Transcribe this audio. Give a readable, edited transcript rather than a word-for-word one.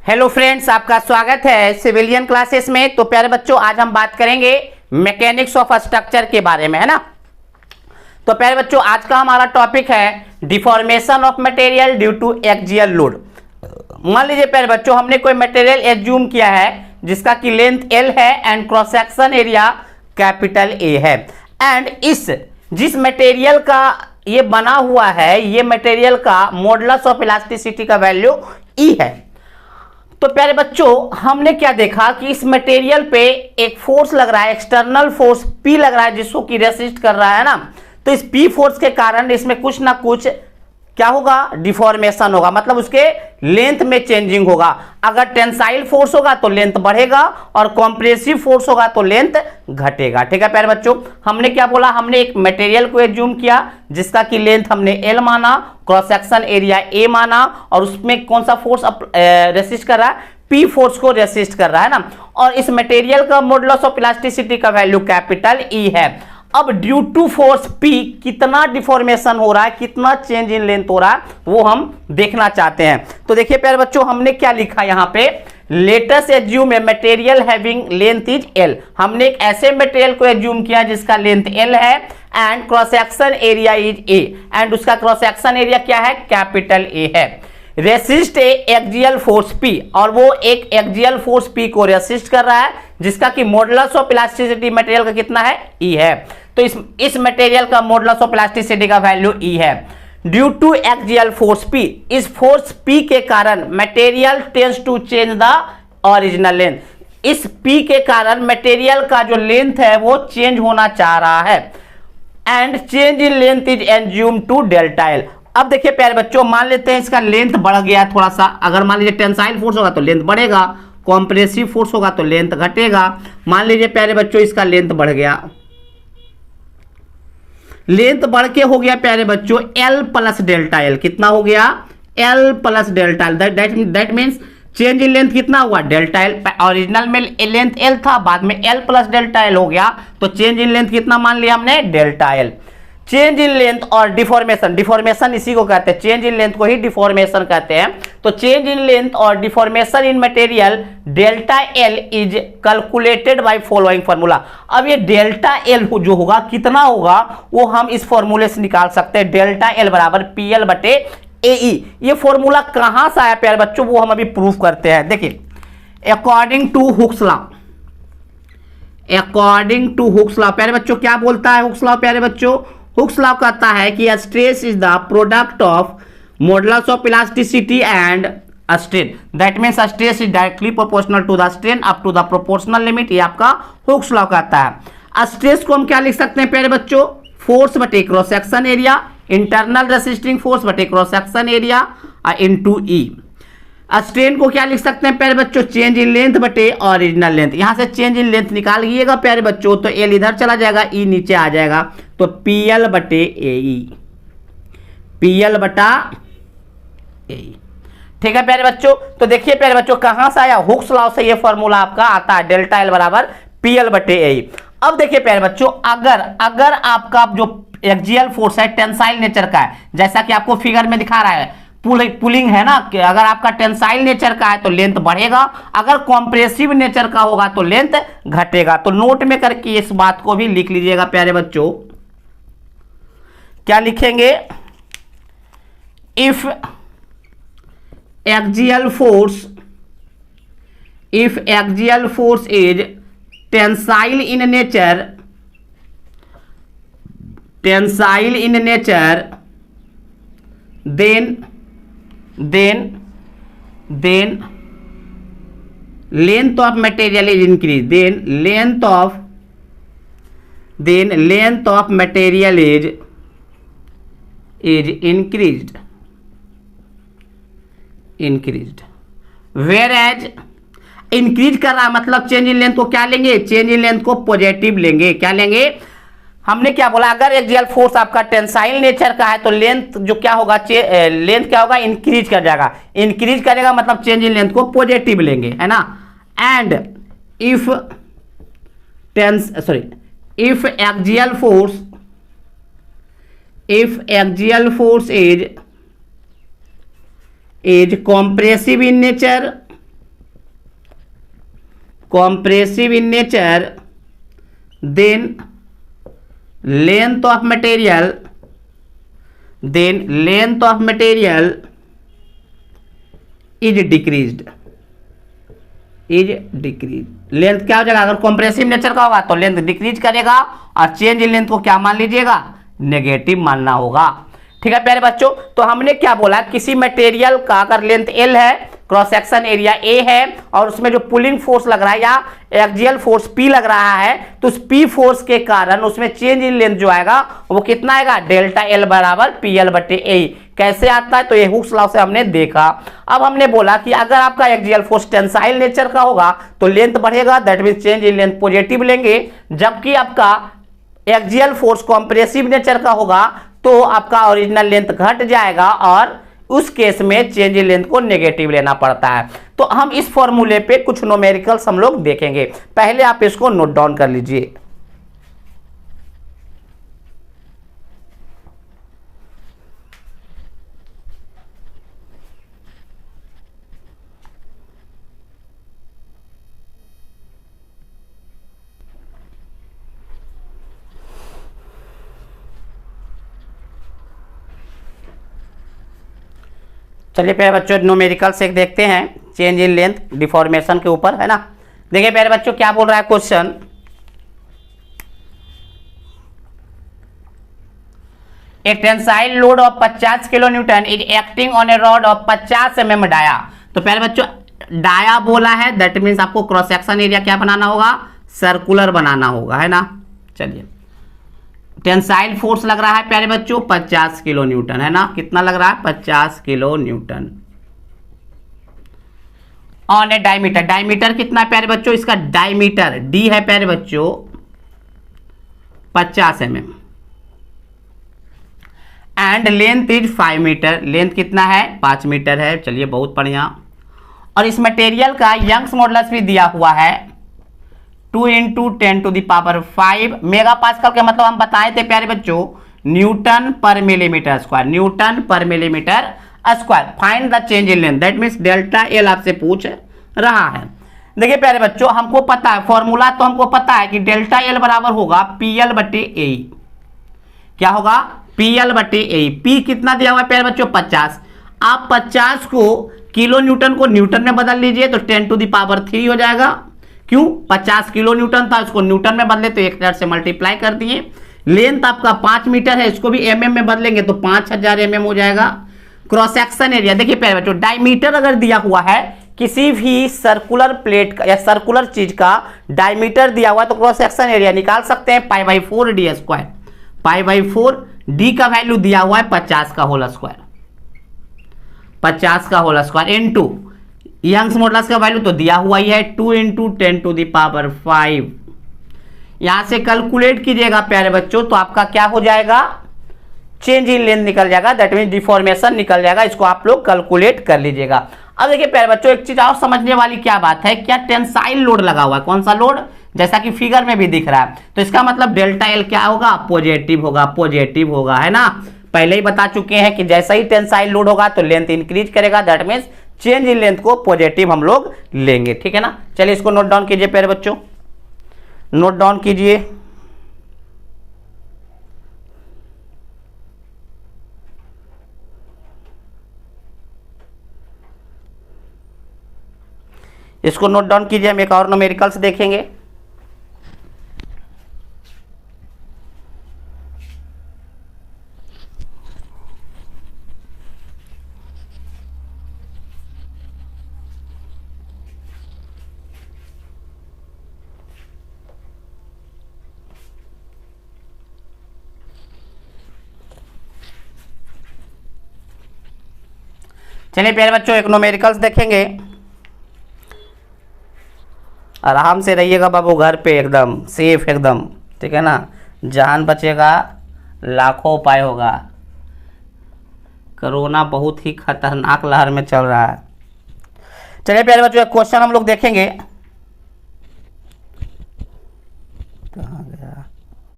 Hello friends, आपका स्वागत है सिविलियन क्लासेस में। तो प्यारे बच्चों, आज हम बात करेंगे मैकेनिक्स ऑफ स्ट्रक्चर के बारे में, है ना। तो प्यारे बच्चों, आज का हमारा टॉपिक है deformation of material due to axial load. मान लीजिए प्यारे बच्चों, हमने कोई मटेरियल एज्यूम किया है जिसका की लेंथ एल है and cross section area capital A है। एंड जिस मटेरियल का ये बना हुआ है, ये मटेरियल का मॉडुलस ऑफ इलास्टिसिटी का वैल्यू ई है। तो प्यारे बच्चों, हमने क्या देखा कि इस मटेरियल पे एक फोर्स लग रहा है, एक्सटर्नल फोर्स पी लग रहा है, जिसको कि रेसिस्ट कर रहा है ना। तो इस पी फोर्स के कारण इसमें कुछ ना कुछ क्या होगा, डिफॉर्मेशन होगा, मतलब उसके लेंथ में चेंजिंग होगा। अगर टेंसाइल फोर्स होगा तो लेंथ बढ़ेगा और कॉम्प्रेसिव फोर्स होगा तो लेंथ घटेगा। ठीक है प्यारे बच्चों, हमने क्या बोला, हमने एक मटेरियल को एज्यूम किया जिसका की लेंथ हमने एल माना, क्रॉस सेक्शन एरिया ए माना, और उसमें कौन सा फोर्स रेसिस्ट कर रहा है, पी फोर्स को रेसिस्ट कर रहा है ना। और इस मटेरियल का मॉडुलस ऑफ इलास्टिसिटी का वैल्यू कैपिटल ई है। अब ड्यू टू फोर्स पी कितना डिफॉर्मेशन हो रहा है, कितना चेंज इन लेंथ हो रहा है, वो हम देखना चाहते हैं। तो देखिए प्यारे बच्चों, हमने क्या लिखा यहां पे, let us assume a material having length is L. हमने एक ऐसे मटेरियल को एज्यूम किया जिसका लेंथ एल है and cross section area is a, and उसका क्रॉस सेक्शन एरिया क्या है, कैपिटल ए है। रेसिस्ट ए एक्सियल फोर्स पी, और वो एक एक्सियल फोर्स पी को रेसिस्ट कर रहा है जिसका कि मॉडुलस ऑफ इलास्टिसिटी मटेरियल का कितना है, ई है। तो इस मटेरियल का मॉडुलस ऑफ इलास्टिसिटी का वैल्यू ई है। Due to axial force P, इस फोर्स पी के कारण material tends to change the original length. इस पी के कारण मटेरियल का जो लेंथ है वो चेंज होना चाह रहा है and change in length is assume to delta L. अब देखिए प्यारे बच्चों, मान लेते हैं इसका लेंथ बढ़ गया थोड़ा सा। अगर मान लीजिए टेंसाइल फोर्स होगा तो लेंथ बढ़ेगा, कॉम्प्रेसिव फोर्स होगा तो लेंथ घटेगा। मान लीजिए प्यारे बच्चों, इसका लेंथ बढ़ गया, लेंथ बढ़ के हो गया प्यारे बच्चों एल प्लस डेल्टा एल। कितना हो गया, L plus delta L. That means change in length कितना हुआ, डेल्टा एल। ओरिजिनल में लेंथ एल था, बाद में एल प्लस डेल्टा एल हो गया, तो चेंज इन लेंथ कितना मान लिया हमने, delta L. Change in length और डिफॉर्मेशन, डिफॉर्मेशन इसी को कहते हैं, चेंज इन लेंथ को ही डिफॉर्मेशन कहते हैं। तो चेंज इन लेंथ और deformation in material delta L is calculated by following formula. अब ये डेल्टा एल जो होगा कितना होगा, वो हम इस फॉर्मूले से निकाल सकते हैं। डेल्टा एल बराबर पी एल बटे ए ई। ये फॉर्मूला कहां से आया प्यारे बच्चों, वो हम अभी प्रूफ करते हैं। देखिए, according to Hooke's law, according to Hooke's law प्यारे बच्चों क्या बोलता है हुक्स लॉ, प्यारे बच्चों हुक्स लॉ कहता है कि stress is the product of modulus of elasticity and strain. That means stress is directly proportional to the strain up to the proportional limit. ये आपका हुक्स लॉ कहता है। स्ट्रेस को हम क्या लिख सकते हैं प्यारे बच्चों, फोर्स बटे cross section area, internal resisting force बटे क्रॉस सेक्शन एरिया इनटू ई। स्ट्रेन को क्या लिख सकते हैं प्यारे बच्चों, चेंज इन लेंथ बटे ओरिजिनल लेंथ। यहां से चेंज इन लेंथ निकालिएगा प्यारे बच्चों, तो एल इधर चला जाएगा, ई नीचे आ जाएगा, तो पी एल बटे ए ई, पी एल बटा ए ई। ठीक है प्यारे बच्चों, तो देखिए प्यारे बच्चों कहां से आया, हुक्स लॉ से ये फॉर्मूला आपका आता है, डेल्टा एल बराबर पी एल बटे ए ई। अब देखिए प्यारे बच्चों, अगर आपका जो एक्सियल फोर्स है टेंसाइल नेचर का है, जैसा कि आपको फिगर में दिखा रहा है, पुलिंग है ना, कि अगर आपका टेंसाइल नेचर का है तो लेंथ बढ़ेगा, अगर कॉम्प्रेसिव नेचर का होगा तो लेंथ घटेगा। तो नोट में करके इस बात को भी लिख लीजिएगा प्यारे बच्चों। क्या लिखेंगे, if axial force is tensile in nature, then length of material is increased, then length of material is increased, whereas increase कर रहा है मतलब चेंज इन लेंथ को क्या लेंगे, चेंज इन लेंथ को पॉजिटिव लेंगे। क्या लेंगे, हमने क्या बोला, अगर एक्सियल फोर्स आपका टेंसाइल नेचर का है तो लेंथ जो क्या होगा, लेंथ क्या होगा, इंक्रीज कर जाएगा। इंक्रीज करेगा मतलब चेंज इन लेंथ को पॉजिटिव लेंगे, है ना। And if axial force is compressive in nature, compressive in nature, then length of material is decreased. Length क्या हो जाएगा? अगर कॉम्प्रेसिव नेचर का होगा तो लेंथ डिक्रीज करेगा, और चेंज इन लेंथ को क्या मान लीजिएगा? नेगेटिव मानना होगा। ठीक है प्यारे बच्चों, तो हमने क्या बोला, किसी मटेरियल का अगर लेंथ L है, क्रॉस सेक्शन एरिया A है, और उसमें जो पुलिंग फोर्स लग रहा है या एक्सियल फोर्स P लग रहा है, तो उस P फोर्स के कारण उसमें चेंज इन लेंथ जो आएगा वो कितना आएगा? डेल्टा L बराबर PL बटे A। कैसे आता है? तो ये हुक्स लॉ से हमने देखा। अब हमने बोला कि अगर आपका एक्सियल फोर्स टेंसाइल नेचर का होगा तो लेंथ बढ़ेगा, that mean change in length positive लेंगे, जबकि आपका एक्सियल फोर्स कॉम्प्रेसिव नेचर का होगा तो आपका ओरिजिनल लेंथ घट जाएगा, और उस केस में चेंज इन लेंथ को नेगेटिव लेना पड़ता है। तो हम इस फॉर्मूले पे कुछ न्यूमेरिकल्स हम लोग देखेंगे, पहले आप इसको नोट डाउन कर लीजिए। चलिए प्यारे बच्चों न्यूमेरिकल से देखते हैं, चेंज इन लेंथ डिफॉर्मेशन के ऊपर, है ना। देखिए प्यारे बच्चों क्या बोल रहा है question, a tensile load of 50 kilo newton is acting on a rod of 50 mm dia. तो प्यारे बच्चों डाया बोला है, दैट मीन्स आपको क्रॉस सेक्शन एरिया क्या बनाना होगा? सर्कुलर बनाना होगा, है ना। चलिए, टेंसाइल फोर्स लग रहा है प्यारे बच्चों 50 किलो न्यूटन, है ना। कितना लग रहा है? 50 kilo Newton on A diameter. Diameter कितना है प्यारे बच्चों? इसका डायमीटर डी है प्यारे बच्चों 50 mm, and length is 5 metre. Length कितना है? 5 मीटर है। चलिए बहुत बढ़िया। और इस मटेरियल का यंग्स मॉडुलस भी दिया हुआ है 2 × 10⁵ मेगा पास्कल का मतलब हम बताए थे प्यारे बच्चों न्यूटन पर मिलीमीटर स्क्वायर, न्यूटन पर millimetre square. Find the change in length, that means delta L आपसे पूछ रहा है। देखिए प्यारे बच्चों हमको पता है फॉर्मूला, तो हमको पता है कि डेल्टा एल बराबर होगा PL बटे A। क्या होगा? PL बटे A। P कितना दिया हुआ है प्यारे बच्चों? 50। आप 50 को किलो न्यूटन को न्यूटन में बदल लीजिए तो 10⁻³ हो जाएगा। क्यों? 50 किलो न्यूटन था, उसको न्यूटन में बदले तो 1000 से मल्टीप्लाई कर दिए। लेंथ आपका 5 मीटर है, इसको भी mm में बदलेंगे तो 5000 mm हो जाएगा। क्रॉस सेक्शन एरिया देखिए प्यारे बच्चों डायमीटर अगर दिया हुआ है किसी भी सर्कुलर प्लेट का या सर्कुलर चीज का डायमीटर दिया हुआ है तो क्रॉस सेक्शन एरिया निकाल सकते हैं π/4 d²। π/4 d का वैल्यू दिया हुआ है 50 का होल स्क्वायर, 50 का whole square into Young's modulus का वैल्यू तो दिया हुआ ही है 2 × 10⁵। यहां से कैलकुलेट कीजिएगा प्यारे बच्चों तो आपका क्या हो जाएगा? चेंज इन लेंथ निकल जाएगा, दैट मीन डिफॉर्मेशन निकल जाएगा। इसको आप लोग कैलकुलेट कर लीजिएगा। अब देखिए प्यारे बच्चों एक चीज और समझने वाली क्या बात है, क्या टेंसाइल लोड लगा हुआ है। कौन सा लोड? जैसा कि फिगर में भी दिख रहा है, तो इसका मतलब डेल्टा एल क्या होगा? पॉजिटिव होगा, पॉजिटिव होगा, है ना। पहले ही बता चुके हैं कि जैसा ही टेंसाइल लोड होगा तो लेंथ इंक्रीज करेगा, that means change in length को पॉजिटिव हम लोग लेंगे। ठीक है ना। चलिए इसको नोट डाउन कीजिए प्यारे बच्चों, नोट डाउन कीजिए। इसको नोट डाउन कीजिए, हम एक और न्यूमेरिकल्स देखेंगे। चलिए प्यारे बच्चों एक न्यूमेरिकल्स देखेंगे। आराम से रहिएगा बाबू, घर पे एकदम सेफ एकदम, ठीक है ना। जान बचेगा लाखों उपाय होगा। कोरोना बहुत ही खतरनाक लहर में चल रहा है। चलिए प्यारे बच्चों एक क्वेश्चन हम लोग देखेंगे। कहाँ गए?